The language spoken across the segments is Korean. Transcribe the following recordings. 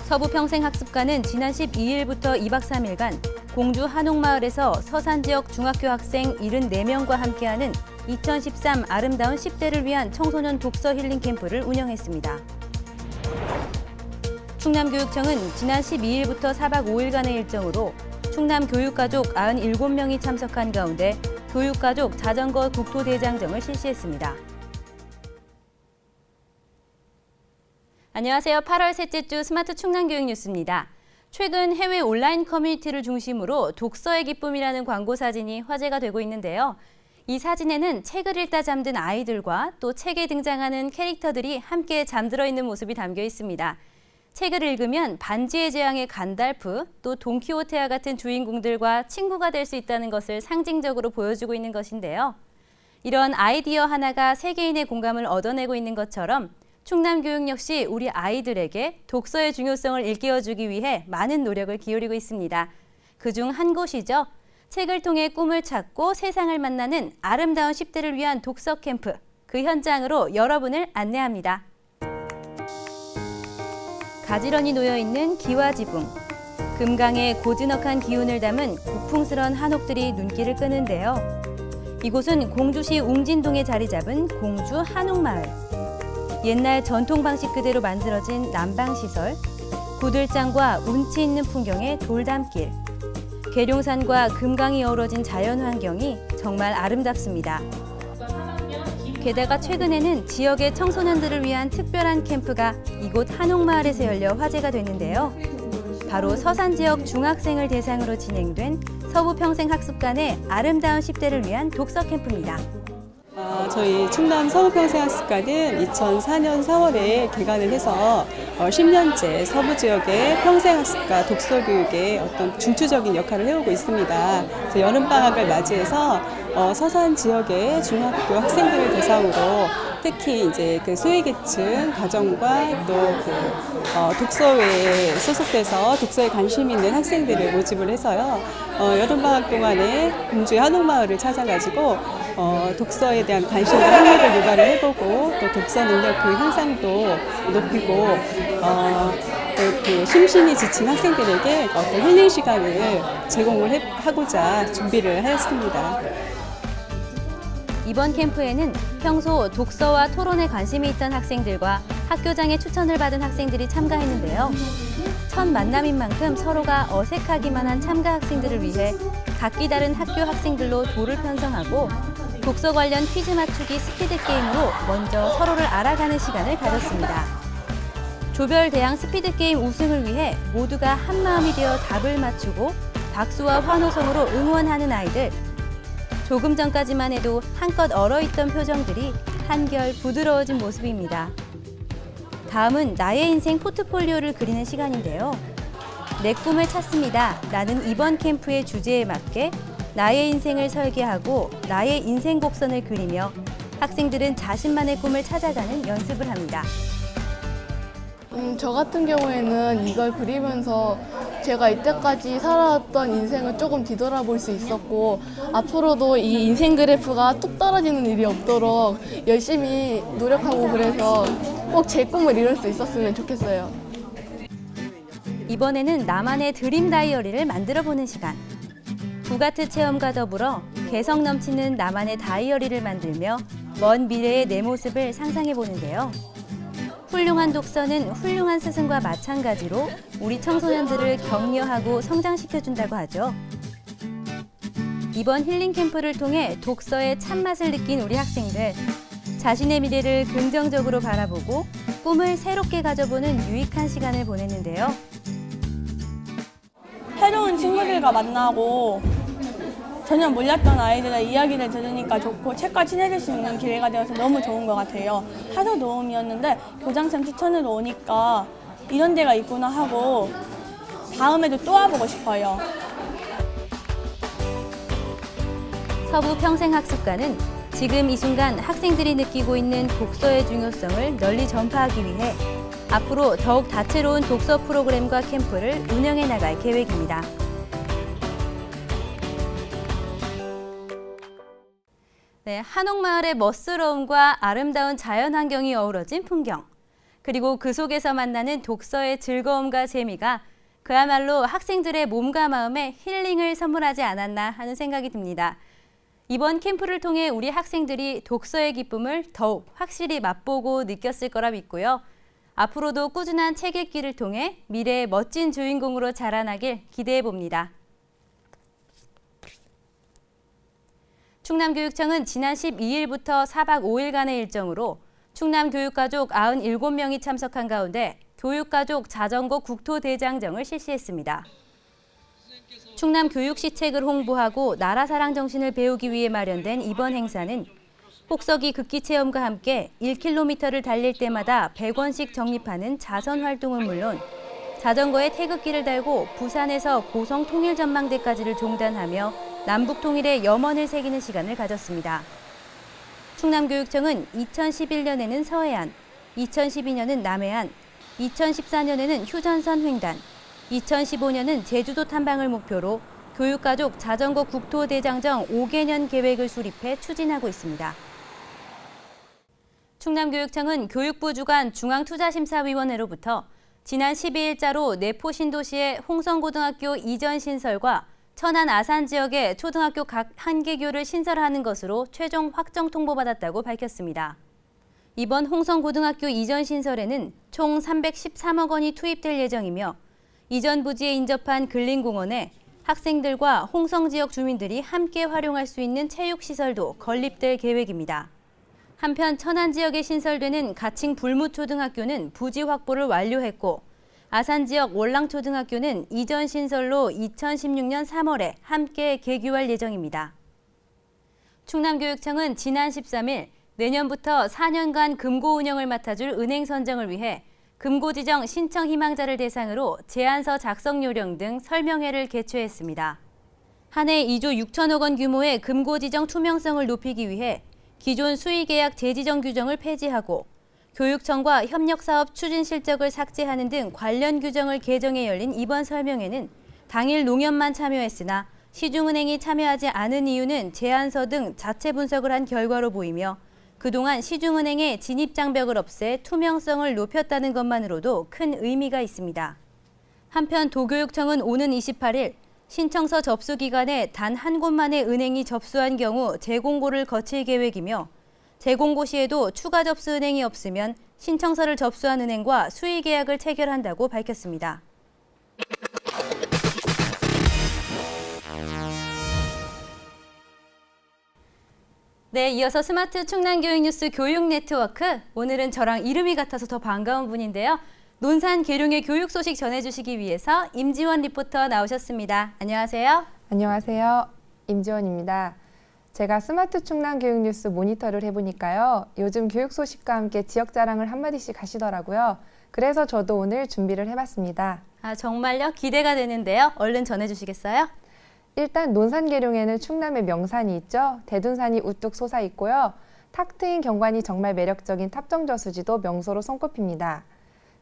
서부평생학습관은 지난 12일부터 2박 3일간 공주 한옥마을에서 서산 지역 중학교 학생 74명과 함께하는 2013 아름다운 10대를 위한 청소년 독서 힐링 캠프를 운영했습니다. 충남교육청은 지난 12일부터 4박 5일간의 일정으로 충남 교육가족 97명이 참석한 가운데 교육가족 자전거 국토대장정을 실시했습니다. 안녕하세요. 8월 셋째 주 스마트 충남교육 뉴스입니다. 최근 해외 온라인 커뮤니티를 중심으로 독서의 기쁨이라는 광고 사진이 화제가 되고 있는데요. 이 사진에는 책을 읽다 잠든 아이들과 또 책에 등장하는 캐릭터들이 함께 잠들어 있는 모습이 담겨 있습니다. 책을 읽으면 반지의 제왕의 간달프, 또 돈키호테와 같은 주인공들과 친구가 될 수 있다는 것을 상징적으로 보여주고 있는 것인데요. 이런 아이디어 하나가 세계인의 공감을 얻어내고 있는 것처럼 충남교육 역시 우리 아이들에게 독서의 중요성을 일깨워주기 위해 많은 노력을 기울이고 있습니다. 그중 한 곳이죠. 책을 통해 꿈을 찾고 세상을 만나는 아름다운 10대를 위한 독서 캠프. 그 현장으로 여러분을 안내합니다. 가지런히 놓여있는 기와지붕. 금강의 고즈넉한 기운을 담은 고풍스런 한옥들이 눈길을 끄는데요. 이곳은 공주시 웅진동에 자리 잡은 공주 한옥마을. 옛날 전통 방식 그대로 만들어진 난방시설, 구들장과 운치 있는 풍경의 돌담길, 계룡산과 금강이 어우러진 자연환경이 정말 아름답습니다. 게다가 최근에는 지역의 청소년들을 위한 특별한 캠프가 이곳 한옥마을에서 열려 화제가 됐는데요. 바로 서산 지역 중학생을 대상으로 진행된 서부평생학습관의 아름다운 10대를 위한 독서 캠프입니다. 저희 충남 서부평생학습관은 2004년 4월에 개관을 해서 10년째 서부 지역의 평생학습과 독서교육의 어떤 중추적인 역할을 해오고 있습니다. 그래서 여름방학을 맞이해서 서산 지역의 중학교 학생들을 대상으로 특히 이제 그 소외계층 가정과 또 독서회에 소속돼서 독서에 관심 있는 학생들을 모집을 해서요. 여름방학 동안에 공주의 한옥마을을 찾아가지고 독서에 대한 관심과 흥미를 유발을 해보고 또 독서 능력 그 향상도 높이고 그 심신이 지친 학생들에게 어떤 힐링 시간을 제공을 하고자 준비를 하였습니다. 이번 캠프에는 평소 독서와 토론에 관심이 있던 학생들과 학교장의 추천을 받은 학생들이 참가했는데요. 첫 만남인 만큼 서로가 어색하기만 한 참가 학생들을 위해 각기 다른 학교 학생들로 조를 편성하고 독서 관련 퀴즈 맞추기 스피드 게임으로 먼저 서로를 알아가는 시간을 가졌습니다. 조별 대항 스피드 게임 우승을 위해 모두가 한마음이 되어 답을 맞추고 박수와 환호성으로 응원하는 아이들. 조금 전까지만 해도 한껏 얼어있던 표정들이 한결 부드러워진 모습입니다. 다음은 나의 인생 포트폴리오를 그리는 시간인데요. 내 꿈을 찾습니다. 라는 이번 캠프의 주제에 맞게 나의 인생을 설계하고 나의 인생 곡선을 그리며 학생들은 자신만의 꿈을 찾아가는 연습을 합니다. 저 같은 경우에는 이걸 그리면서 제가 이때까지 살아왔던 인생을 조금 뒤돌아볼 수 있었고 앞으로도 이 인생 그래프가 뚝 떨어지는 일이 없도록 열심히 노력하고 그래서 꼭 제 꿈을 이룰 수 있었으면 좋겠어요. 이번에는 나만의 드림 다이어리를 만들어보는 시간. 부가트 체험과 더불어 개성 넘치는 나만의 다이어리를 만들며 먼 미래의 내 모습을 상상해보는데요. 훌륭한 독서는 훌륭한 스승과 마찬가지로 우리 청소년들을 격려하고 성장시켜준다고 하죠. 이번 힐링 캠프를 통해 독서의 참맛을 느낀 우리 학생들, 자신의 미래를 긍정적으로 바라보고 꿈을 새롭게 가져보는 유익한 시간을 보냈는데요. 새로운 친구들과 만나고 전혀 몰랐던 아이들의 이야기를 들으니까 좋고 책과 친해질 수 있는 기회가 되어서 너무 좋은 것 같아요. 하루 도움이었는데 교장쌤 추천으로 오니까 이런 데가 있구나 하고 다음에도 또 와보고 싶어요. 서부평생학습관은 지금 이 순간 학생들이 느끼고 있는 독서의 중요성을 널리 전파하기 위해 앞으로 더욱 다채로운 독서 프로그램과 캠프를 운영해 나갈 계획입니다. 네, 한옥마을의 멋스러움과 아름다운 자연환경이 어우러진 풍경. 그리고 그 속에서 만나는 독서의 즐거움과 재미가 그야말로 학생들의 몸과 마음에 힐링을 선물하지 않았나 하는 생각이 듭니다. 이번 캠프를 통해 우리 학생들이 독서의 기쁨을 더욱 확실히 맛보고 느꼈을 거라 믿고요. 앞으로도 꾸준한 책 읽기를 통해 미래의 멋진 주인공으로 자라나길 기대해 봅니다. 충남교육청은 지난 12일부터 4박 5일간의 일정으로 충남교육가족 97명이 참석한 가운데 교육가족 자전거 국토대장정을 실시했습니다. 충남교육시책을 홍보하고 나라사랑 정신을 배우기 위해 마련된 이번 행사는 혹서기 극기 체험과 함께 1km를 달릴 때마다 100원씩 적립하는 자선 활동은 물론 자전거에 태극기를 달고 부산에서 고성 통일전망대까지를 종단하며 남북 통일의 염원을 새기는 시간을 가졌습니다. 충남교육청은 2011년에는 서해안, 2012년은 남해안, 2014년에는 휴전선 횡단, 2015년은 제주도 탐방을 목표로 교육가족 자전거 국토대장정 5개년 계획을 수립해 추진하고 있습니다. 충남교육청은 교육부 주관 중앙투자심사위원회로부터 지난 12일자로 내포 신도시의 홍성고등학교 이전 신설과 천안 아산 지역의 초등학교 각 1개교를 신설하는 것으로 최종 확정 통보받았다고 밝혔습니다. 이번 홍성고등학교 이전 신설에는 총 313억 원이 투입될 예정이며 이전 부지에 인접한 근린공원에 학생들과 홍성 지역 주민들이 함께 활용할 수 있는 체육시설도 건립될 계획입니다. 한편 천안 지역에 신설되는 가칭 불무초등학교는 부지 확보를 완료했고 아산 지역 월랑초등학교는 이전 신설로 2016년 3월에 함께 개교할 예정입니다. 충남교육청은 지난 13일 내년부터 4년간 금고 운영을 맡아줄 은행 선정을 위해 금고 지정 신청 희망자를 대상으로 제안서 작성 요령 등 설명회를 개최했습니다. 한 해 2조 6천억 원 규모의 금고 지정 투명성을 높이기 위해 기존 수의계약 재지정 규정을 폐지하고 교육청과 협력사업 추진 실적을 삭제하는 등 관련 규정을 개정해 열린 이번 설명회는 당일 농협만 참여했으나 시중은행이 참여하지 않은 이유는 제안서 등 자체 분석을 한 결과로 보이며 그동안 시중은행의 진입장벽을 없애 투명성을 높였다는 것만으로도 큰 의미가 있습니다. 한편 도교육청은 오는 28일 신청서 접수 기간에 단 한 곳만의 은행이 접수한 경우 재공고를 거칠 계획이며 재공고 시에도 추가 접수 은행이 없으면 신청서를 접수한 은행과 수의 계약을 체결한다고 밝혔습니다. 네, 이어서 스마트 충남교육뉴스 교육네트워크. 오늘은 저랑 이름이 같아서 더 반가운 분인데요. 논산 계룡의 교육 소식 전해주시기 위해서 임지원 리포터 나오셨습니다. 안녕하세요. 안녕하세요. 임지원입니다. 제가 스마트 충남 교육 뉴스 모니터를 해보니까요. 요즘 교육 소식과 함께 지역 자랑을 한마디씩 하시더라고요. 그래서 저도 오늘 준비를 해봤습니다. 아, 정말요? 기대가 되는데요. 얼른 전해주시겠어요? 일단 논산 계룡에는 충남의 명산이 있죠. 대둔산이 우뚝 솟아 있고요. 탁 트인 경관이 정말 매력적인 탑정저수지도 명소로 손꼽힙니다.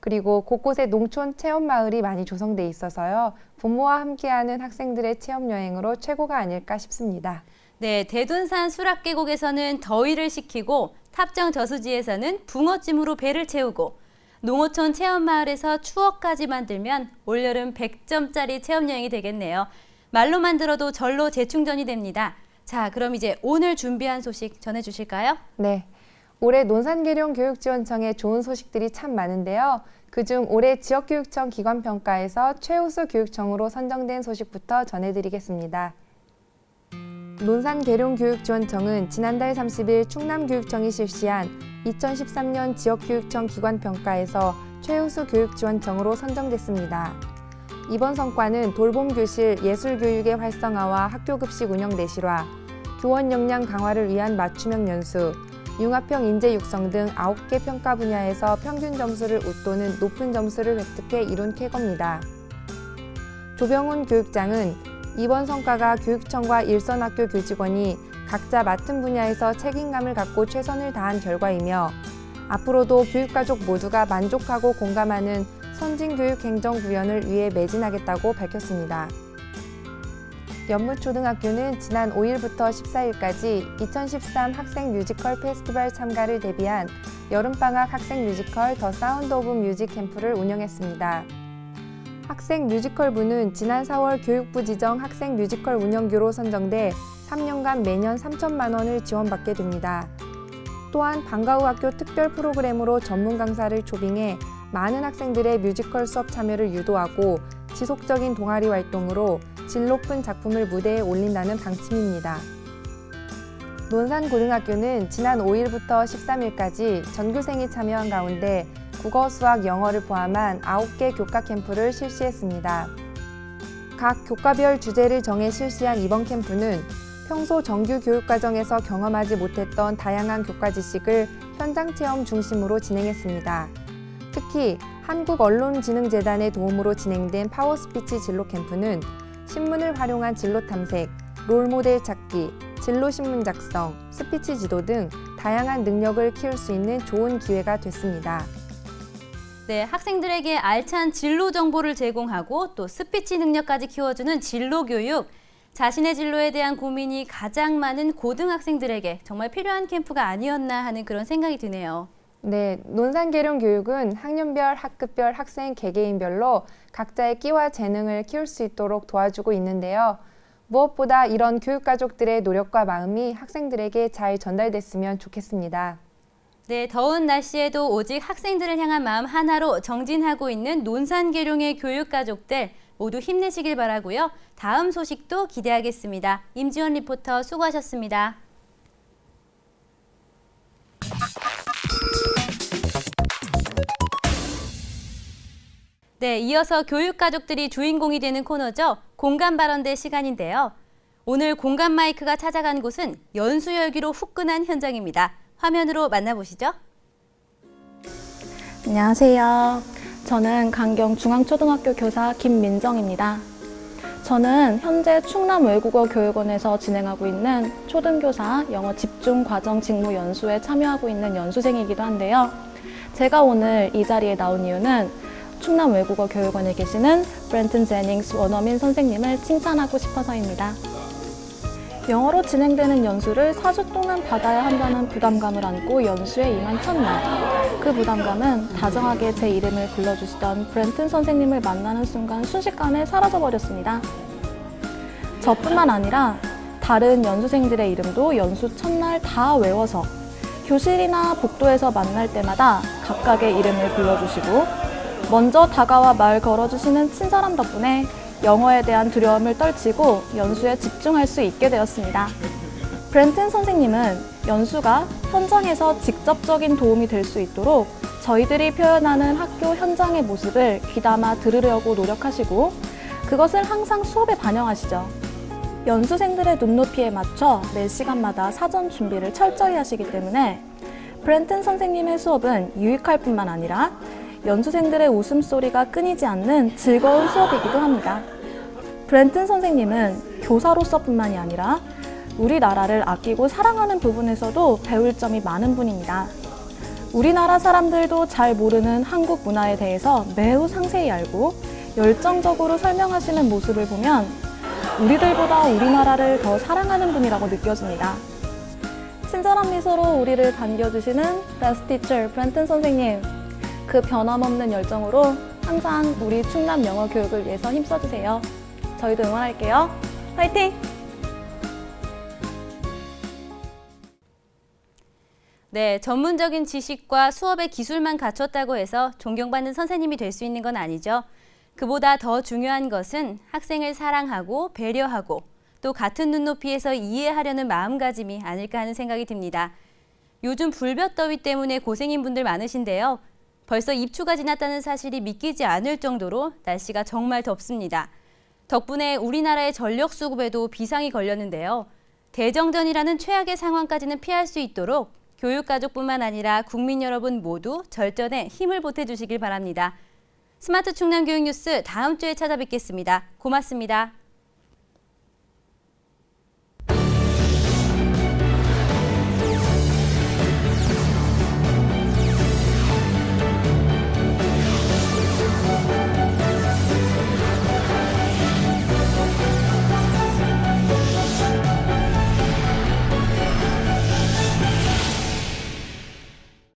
그리고 곳곳에 농촌 체험마을이 많이 조성돼 있어서요. 부모와 함께하는 학생들의 체험여행으로 최고가 아닐까 싶습니다. 네, 대둔산 수락계곡에서는 더위를 식히고 탑정 저수지에서는 붕어찜으로 배를 채우고 농어촌 체험마을에서 추억까지 만들면 올여름 100점짜리 체험여행이 되겠네요. 말로만 들어도 절로 재충전이 됩니다. 자, 그럼 이제 오늘 준비한 소식 전해주실까요? 네, 올해 논산계룡교육지원청에 좋은 소식들이 참 많은데요. 그중 올해 지역교육청 기관평가에서 최우수 교육청으로 선정된 소식부터 전해드리겠습니다. 논산계룡교육지원청은 지난달 30일 충남교육청이 실시한 2013년 지역교육청 기관평가에서 최우수 교육지원청으로 선정됐습니다. 이번 성과는 돌봄교실 예술교육의 활성화와 학교급식 운영 내실화, 교원 역량 강화를 위한 맞춤형 연수, 융합형 인재 육성 등 9개 평가 분야에서 평균 점수를 웃도는 높은 점수를 획득해 이룬 쾌거입니다. 조병훈 교육장은 이번 성과가 교육청과 일선학교 교직원이 각자 맡은 분야에서 책임감을 갖고 최선을 다한 결과이며 앞으로도 교육가족 모두가 만족하고 공감하는 선진교육 행정 구현을 위해 매진하겠다고 밝혔습니다. 연무초등학교는 지난 5일부터 14일까지 2013 학생 뮤지컬 페스티벌 참가를 대비한 여름방학 학생 뮤지컬 더 사운드 오브 뮤직 캠프를 운영했습니다. 학생 뮤지컬부는 지난 4월 교육부 지정 학생 뮤지컬 운영교로 선정돼 3년간 매년 3천만 원을 지원받게 됩니다. 또한 방과후 학교 특별 프로그램으로 전문 강사를 초빙해 많은 학생들의 뮤지컬 수업 참여를 유도하고 지속적인 동아리 활동으로 질 높은 작품을 무대에 올린다는 방침입니다. 논산고등학교는 지난 5일부터 13일까지 전교생이 참여한 가운데 국어, 수학, 영어를 포함한 9개 교과 캠프를 실시했습니다. 각 교과별 주제를 정해 실시한 이번 캠프는 평소 정규 교육과정에서 경험하지 못했던 다양한 교과 지식을 현장 체험 중심으로 진행했습니다. 특히 한국언론진흥재단의 도움으로 진행된 파워스피치 진로 캠프는 신문을 활용한 진로 탐색, 롤모델 찾기, 진로 신문 작성, 스피치 지도 등 다양한 능력을 키울 수 있는 좋은 기회가 됐습니다. 네, 학생들에게 알찬 진로 정보를 제공하고 또 스피치 능력까지 키워주는 진로 교육. 자신의 진로에 대한 고민이 가장 많은 고등학생들에게 정말 필요한 캠프가 아니었나 하는 그런 생각이 드네요. 네, 논산계룡교육은 학년별, 학급별, 학생 개개인별로 각자의 끼와 재능을 키울 수 있도록 도와주고 있는데요. 무엇보다 이런 교육가족들의 노력과 마음이 학생들에게 잘 전달됐으면 좋겠습니다. 네, 더운 날씨에도 오직 학생들을 향한 마음 하나로 정진하고 있는 논산계룡의 교육가족들 모두 힘내시길 바라고요. 다음 소식도 기대하겠습니다. 임지원 리포터 수고하셨습니다. 네, 이어서 교육가족들이 주인공이 되는 코너죠. 공감 발언대 시간인데요. 오늘 공감 마이크가 찾아간 곳은 연수 열기로 후끈한 현장입니다. 화면으로 만나보시죠. 안녕하세요. 저는 강경중앙초등학교 교사 김민정입니다. 저는 현재 충남외국어교육원에서 진행하고 있는 초등교사 영어 집중과정 직무 연수에 참여하고 있는 연수생이기도 한데요. 제가 오늘 이 자리에 나온 이유는 충남외국어교육원에 계시는 브렌튼 제닝스 원어민 선생님을 칭찬하고 싶어서입니다. 영어로 진행되는 연수를 4주 동안 받아야 한다는 부담감을 안고 연수에 임한 첫날, 그 부담감은 다정하게 제 이름을 불러주시던 브렌튼 선생님을 만나는 순간 순식간에 사라져버렸습니다. 저뿐만 아니라 다른 연수생들의 이름도 연수 첫날 다 외워서 교실이나 복도에서 만날 때마다 각각의 이름을 불러주시고 먼저 다가와 말 걸어주시는 친절함 덕분에 영어에 대한 두려움을 떨치고 연수에 집중할 수 있게 되었습니다. 브렌튼 선생님은 연수가 현장에서 직접적인 도움이 될 수 있도록 저희들이 표현하는 학교 현장의 모습을 귀담아 들으려고 노력하시고 그것을 항상 수업에 반영하시죠. 연수생들의 눈높이에 맞춰 매 시간마다 사전 준비를 철저히 하시기 때문에 브렌튼 선생님의 수업은 유익할 뿐만 아니라 연수생들의 웃음소리가 끊이지 않는 즐거운 수업이기도 합니다. 브렌튼 선생님은 교사로서뿐만이 아니라 우리나라를 아끼고 사랑하는 부분에서도 배울 점이 많은 분입니다. 우리나라 사람들도 잘 모르는 한국 문화에 대해서 매우 상세히 알고 열정적으로 설명하시는 모습을 보면 우리들보다 우리나라를 더 사랑하는 분이라고 느껴집니다. 친절한 미소로 우리를 반겨주시는 베스트 티처 브렌튼 선생님, 그 변함없는 열정으로 항상 우리 충남 영어 교육을 위해서 힘써주세요. 저희도 응원할게요. 화이팅! 네, 전문적인 지식과 수업의 기술만 갖췄다고 해서 존경받는 선생님이 될 수 있는 건 아니죠. 그보다 더 중요한 것은 학생을 사랑하고 배려하고 또 같은 눈높이에서 이해하려는 마음가짐이 아닐까 하는 생각이 듭니다. 요즘 불볕더위 때문에 고생인 분들 많으신데요. 벌써 입추가 지났다는 사실이 믿기지 않을 정도로 날씨가 정말 덥습니다. 덕분에 우리나라의 전력 수급에도 비상이 걸렸는데요. 대정전이라는 최악의 상황까지는 피할 수 있도록 교육가족뿐만 아니라 국민 여러분 모두 절전에 힘을 보태주시길 바랍니다. 스마트 충남 교육 뉴스 다음 주에 찾아뵙겠습니다. 고맙습니다.